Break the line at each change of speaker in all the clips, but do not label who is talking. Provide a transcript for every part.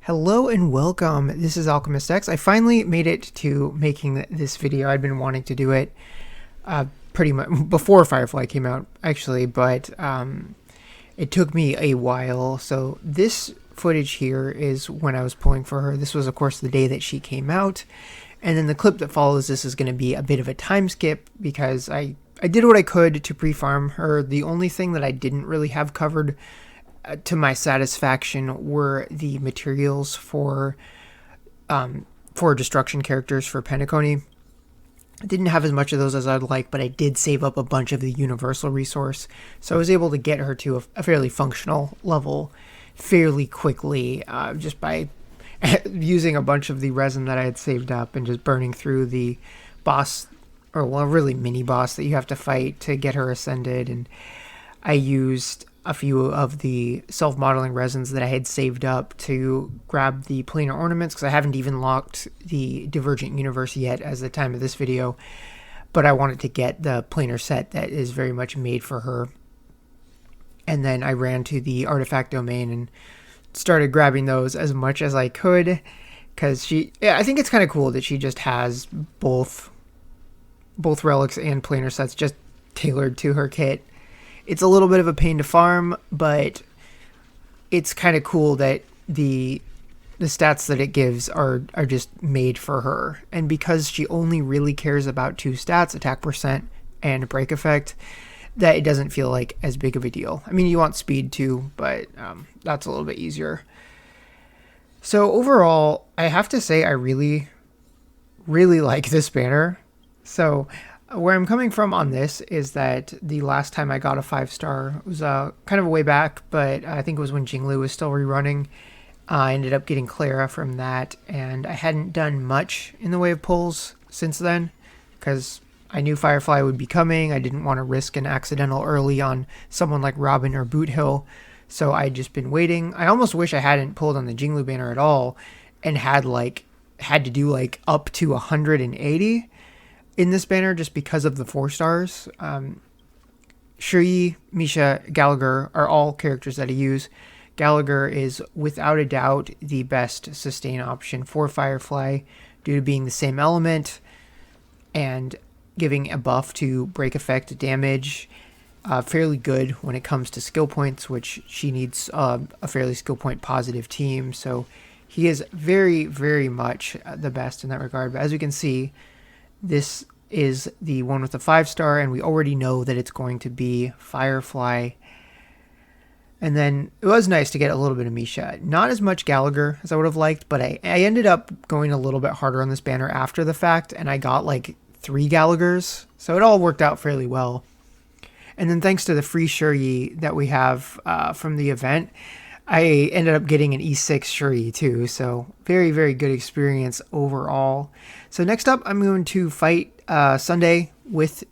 Hello and welcome. This is Alchemist X. I finally made it to making this video. I'd been wanting to do it pretty much before Firefly came out, actually, but it took me a while. So this footage here is when I was pulling for her. This was, of course, the day that she came out. And then the clip that follows this is going to be a bit of a time skip because I did what I could to pre-farm her. The only thing that I didn't really have covered to my satisfaction were the materials for destruction characters for Pentacony. I didn't have as much of those as I'd like, but I did save up a bunch of the universal resource, so I was able to get her to a fairly functional level fairly quickly, just by using a bunch of the resin that I had saved up and just burning through the boss, or well, really mini boss that you have to fight to get her ascended. And I used a few of the self-modeling resins that I had saved up to grab the planar ornaments, because I haven't even locked the Divergent Universe yet as the time of this video, but I wanted to get the planar set that is very much made for her. And then I ran to the artifact domain and started grabbing those as much as I could, because I think it's kind of cool that she just has both relics and planar sets just tailored to her kit. It's a little bit of a pain to farm, but it's kind of cool that the stats that it gives are just made for her. And because she only really cares about two stats, attack percent and break effect, that it doesn't feel like as big of a deal. I mean, you want speed too, but that's a little bit easier. So overall, I have to say I really, really like this banner. So where I'm coming from on this is that the last time I got a 5-star was kind of a way back, but I think it was when Jinglu was still rerunning. I ended up getting Clara from that, and I hadn't done much in the way of pulls since then, because I knew Firefly would be coming. I didn't want to risk an accidental early on someone like Robin or Boothill, so I'd just been waiting. I almost wish I hadn't pulled on the Jinglu banner at all, and had to do like up to 180 in this banner just because of the 4 stars. Shuri, Misha, Gallagher are all characters that I use. Gallagher is without a doubt the best sustain option for Firefly due to being the same element and giving a buff to break effect damage. Fairly good when it comes to skill points, which she needs a fairly skill point positive team. So he is very, very much the best in that regard. But as you can see, this is the one with the 5-star, and we already know that it's going to be Firefly. And then it was nice to get a little bit of Misha. Not as much Gallagher as I would have liked, but I ended up going a little bit harder on this banner after the fact, and I got like 3 Gallaghers, so it all worked out fairly well. And then thanks to the free Shuri that we have from the event, I ended up getting an E6 Shuri too, so very, very good experience overall. So next up, I'm going to fight Sunday with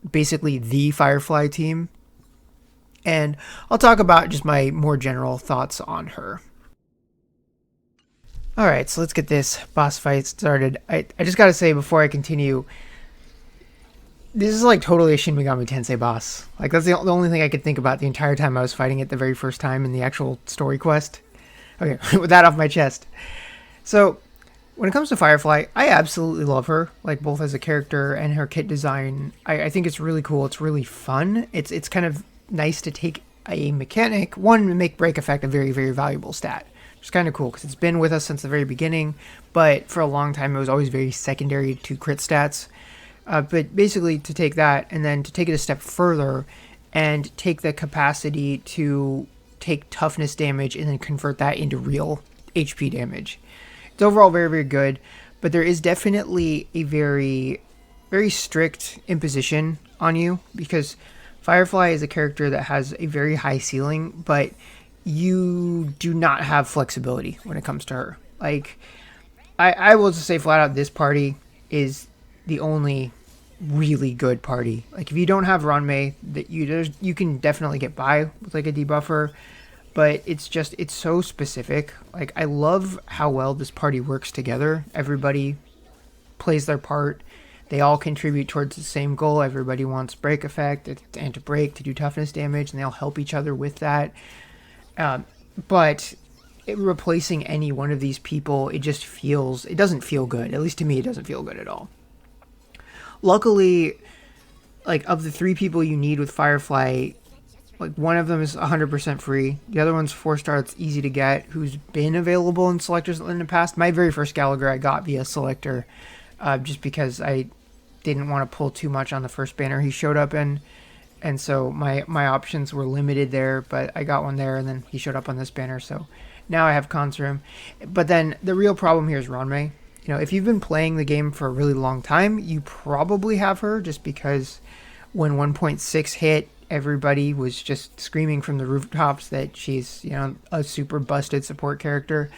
basically the Firefly team, and I'll talk about just my more general thoughts on her. Alright, so let's get this boss fight started. I just gotta say before I continue, this is like totally a Shin Megami Tensei boss. Like, that's the only thing I could think about the entire time I was fighting it the very first time in the actual story quest. Okay, with that off my chest. So, when it comes to Firefly, I absolutely love her, like both as a character and her kit design. I think it's really cool. It's really fun. It's kind of nice to take a mechanic, one, to make break effect a very, very valuable stat. It's kind of cool because it's been with us since the very beginning, but for a long time it was always very secondary to crit stats. But basically to take that and then to take it a step further and take the capacity to take toughness damage and then convert that into real HP damage. It's overall very, very good, but there is definitely a very, very strict imposition on you, because Firefly is a character that has a very high ceiling, but you do not have flexibility when it comes to her. Like, I will just say flat out, this party is the only really good party. Like, if you don't have Ranmei, that you can definitely get by with like a debuffer, but it's so specific. Like, I love how well this party works together. Everybody plays their part. They all contribute towards the same goal. Everybody wants break effect and to break, to do toughness damage, and they all help each other with that. But replacing any one of these people, it doesn't feel good. At least to me, it doesn't feel good at all. Luckily, like, of the 3 people you need with Firefly, like, one of them is 100% free. The other one's 4-star. It's easy to get, who's been available in selectors in the past. My very first Gallagher I got via selector, just because I didn't want to pull too much on the first banner he showed up in. And so my options were limited there, but I got one there, and then he showed up on this banner, so now I have cons for him. But then the real problem here is Ranmei. You know, if you've been playing the game for a really long time, you probably have her, just because when 1.6 hit, everybody was just screaming from the rooftops that she's, you know, a super busted support character.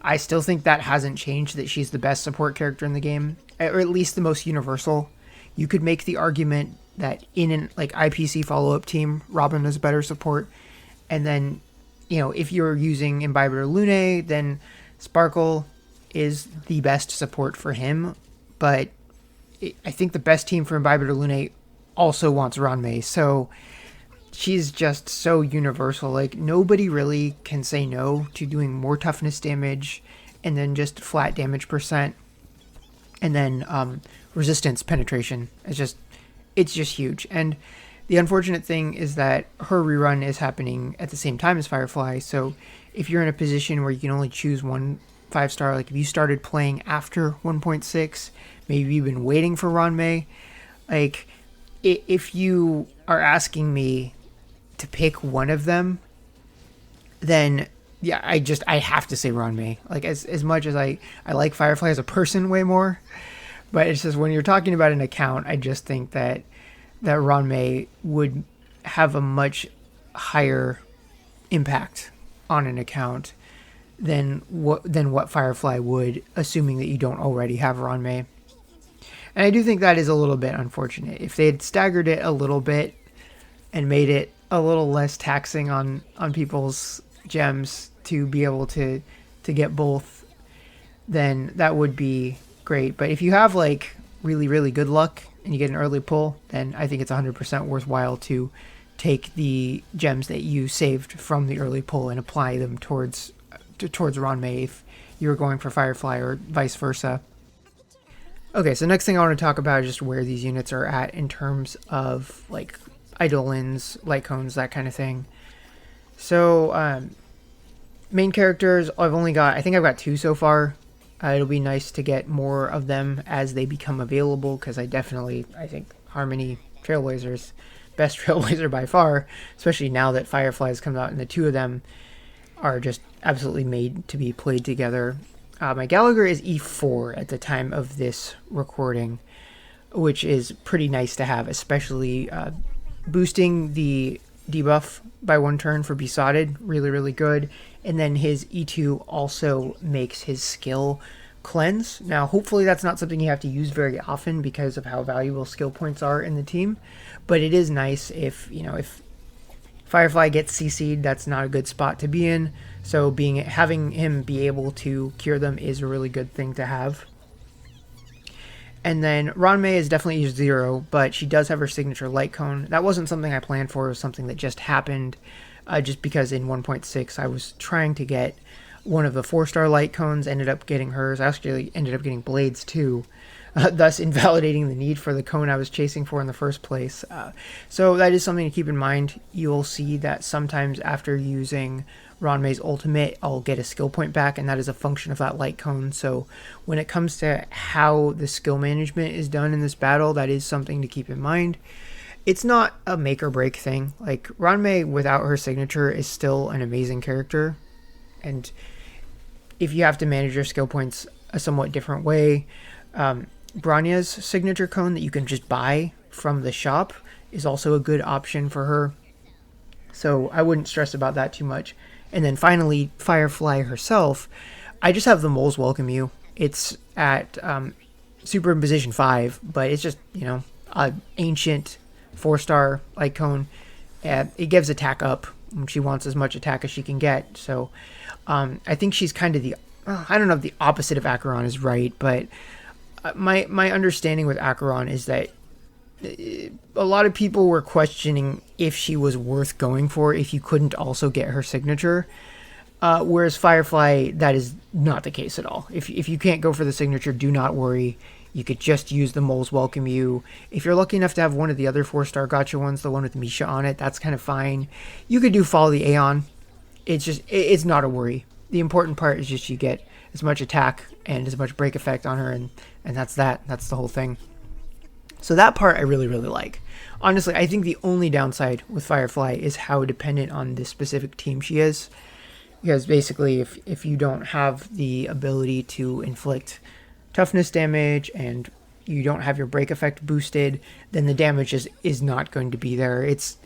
I still think that hasn't changed, that she's the best support character in the game, or at least the most universal. You could make the argument that in an like IPC follow-up team, Robin is better support. And then, you know, if you're using Imbiber Lune, then Sparkle is the best support for him. But I think the best team for Imbiber Lune also wants Ranmei. So she's just so universal. Like, nobody really can say no to doing more toughness damage and then just flat damage percent. And then resistance penetration. It's just huge. And the unfortunate thing is that her rerun is happening at the same time as Firefly. So if you're in a position where you can only choose one 5-star, like if you started playing after 1.6, maybe you've been waiting for Ranmei, like if you are asking me to pick one of them, then yeah, I have to say Ranmei. Like, as much as I like Firefly as a person way more, but it's just when you're talking about an account, I just think that Ranmei would have a much higher impact on an account than what Firefly would, assuming that you don't already have Ranmei. And I do think that is a little bit unfortunate. If they had staggered it a little bit and made it a little less taxing on people's gems to be able to get both, then that would be great. But if you have like really, really good luck and you get an early pull, then I think it's 100% worthwhile to take the gems that you saved from the early pull and apply them towards Ranmei if you're going for Firefly, or vice versa. Okay, so next thing I want to talk about is just where these units are at in terms of like Eidolons, light cones, that kind of thing. So main characters, I think I've got 2 so far. It'll be nice to get more of them as they become available, because I think Harmony Trailblazers, best Trailblazer by far, especially now that Firefly has come out, and the 2 of them are just absolutely made to be played together. My Gallagher is E4 at the time of this recording, which is pretty nice to have, especially boosting the debuff by 1 turn for Besotted, really, really good. And then his E2 also makes his skill cleanse. Now, hopefully that's not something you have to use very often because of how valuable skill points are in the team. But it is nice if Firefly gets CC'd, that's not a good spot to be in. So having him be able to cure them is a really good thing to have. And then Ranmei is definitely 0, but she does have her signature light cone. That wasn't something I planned for. It was something that just happened, just because in 1.6 I was trying to get one of the 4-star light cones, ended up getting hers. I actually ended up getting Blades too, thus invalidating the need for the cone I was chasing for in the first place. So that is something to keep in mind. You'll see that sometimes after using Ranmei's ultimate, I'll get a skill point back, and that is a function of that light cone. So when it comes to how the skill management is done in this battle, that is something to keep in mind. It's not a make or break thing. Like, Ranmei without her signature is still an amazing character, and if you have to manage your skill points a somewhat different way, Branya's signature cone that you can just buy from the shop is also a good option for her. So I wouldn't stress about that too much. And then finally, Firefly herself, I just have the Moles Welcome You. It's at super in position 5, but it's just, an ancient 4-star light cone. It gives attack up. She wants as much attack as she can get. So I think she's kind of I don't know if the opposite of Acheron is right, but my understanding with Acheron is that a lot of people were questioning if she was worth going for if you couldn't also get her signature. Whereas Firefly, that is not the case at all. If you can't go for the signature, do not worry. You could just use the Moles Welcome You. If you're lucky enough to have one of the other 4-star gotcha ones, the one with Misha on it, that's kind of fine. You could do Follow the Aeon. It's not a worry. The important part is just you get as much attack and as much break effect on her, and that's that. That's the whole thing. So that part I really, really like. Honestly, I think the only downside with Firefly is how dependent on this specific team she is. Because basically, if you don't have the ability to inflict toughness damage and you don't have your break effect boosted, then the damage is not going to be there. It's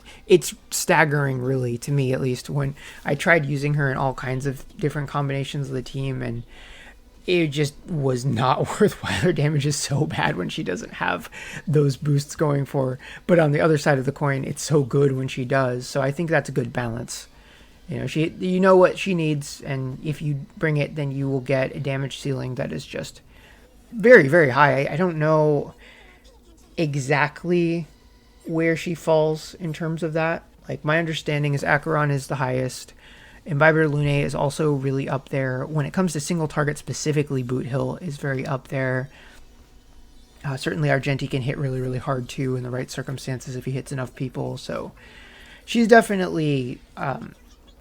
staggering, really, to me at least, when I tried using her in all kinds of different combinations of the team, and it just was not worthwhile. Her damage is so bad when she doesn't have those boosts going for her. But on the other side of the coin, it's so good when she does. So I think that's a good balance. You know what she needs, and if you bring it, then you will get a damage ceiling that is just very, very high. I don't know exactly where she falls in terms of that. Like, my understanding is Acheron is the highest. Imbiber Lune is also really up there. When it comes to single target specifically, Boot Hill is very up there. Certainly Argenti can hit really, really hard too in the right circumstances if he hits enough people. So she's definitely...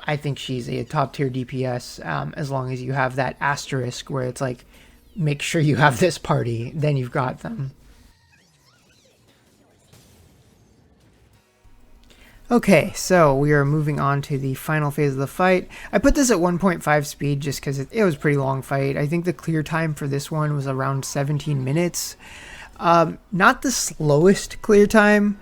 I think she's a top tier DPS, as long as you have that asterisk where it's like, make sure you have this party, then you've got them. Okay, so we are moving on to the final phase of the fight. I put this at 1.5 speed just because it was a pretty long fight. I think the clear time for this one was around 17 minutes. Not the slowest clear time,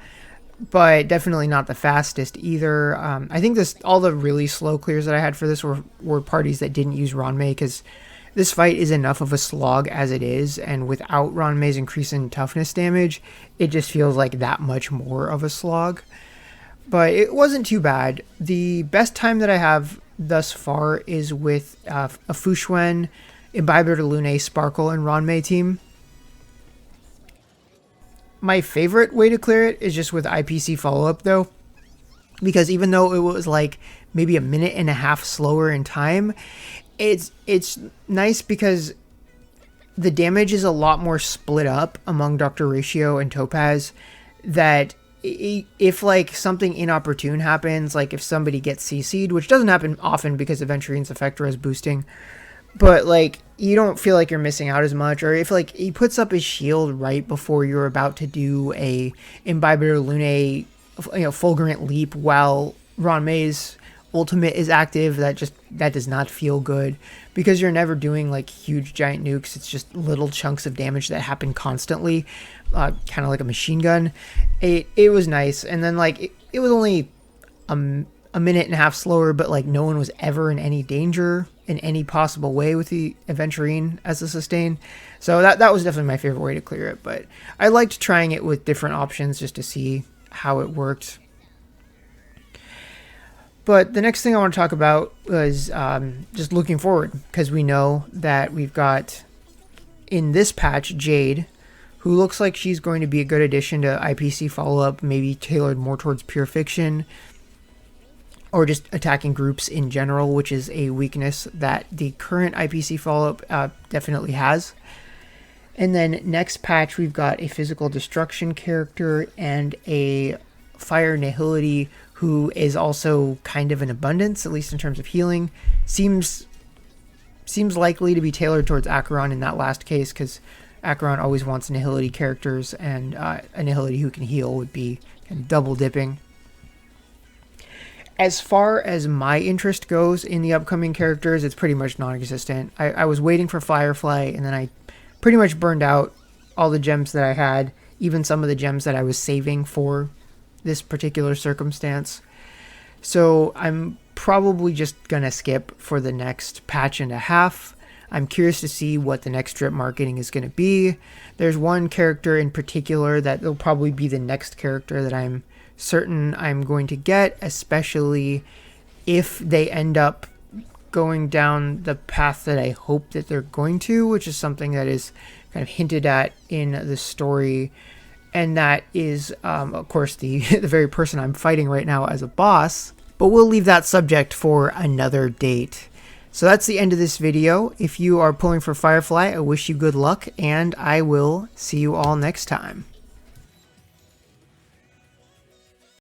but definitely not the fastest either. I think all the really slow clears that I had for this were parties that didn't use Ranmei, because this fight is enough of a slog as it is, and without Ranmei's increase in toughness damage, it just feels like that much more of a slog. But it wasn't too bad. The best time that I have thus far is with a Fushuen, Imbiber Lune, Sparkle, and Ranmei team. My favorite way to clear it is just with IPC follow-up, though, because even though it was like maybe a minute and a half slower in time, it's nice because the damage is a lot more split up among Dr. Ratio and Topaz, that if like something inopportune happens, like if somebody gets CC'd, which doesn't happen often because Aventurine's Effector is boosting, but like you don't feel like you're missing out as much, or if like he puts up his shield right before you're about to do a Imbiber Lune, fulgurant leap while Ranmei's ultimate is active, that does not feel good, because you're never doing like huge giant nukes. It's just little chunks of damage that happen constantly, kind of like a machine gun. It was nice, and then like it was only a minute and a half slower, but like no one was ever in any danger in any possible way with the Aventurine as a sustain. So that was definitely my favorite way to clear it, but I liked trying it with different options just to see how it worked. But the next thing I want to talk about was just looking forward, because we know that we've got in this patch Jade, who looks like she's going to be a good addition to IPC follow-up, maybe tailored more towards pure fiction, or just attacking groups in general, which is a weakness that the current IPC follow-up definitely has. And then next patch, we've got a physical destruction character and a fire nihility, who is also kind of in abundance, at least in terms of healing. Seems likely to be tailored towards Acheron in that last case, because Acheron always wants nihility characters, and a nihility who can heal would be kind of double dipping. As far as my interest goes in the upcoming characters, it's pretty much non-existent. I was waiting for Firefly, and then I pretty much burned out all the gems that I had, even some of the gems that I was saving for this particular circumstance. So I'm probably just gonna skip for the next patch and a half. I'm curious to see what the next drip marketing is going to be. There's one character in particular that will probably be the next character that I'm certain I'm going to get, especially if they end up going down the path that I hope that they're going to, which is something that is kind of hinted at in the story. And that is, of course, the very person I'm fighting right now as a boss. But we'll leave that subject for another date. So that's the end of this video. If you are pulling for Firefly, I wish you good luck, and I will see you all next time.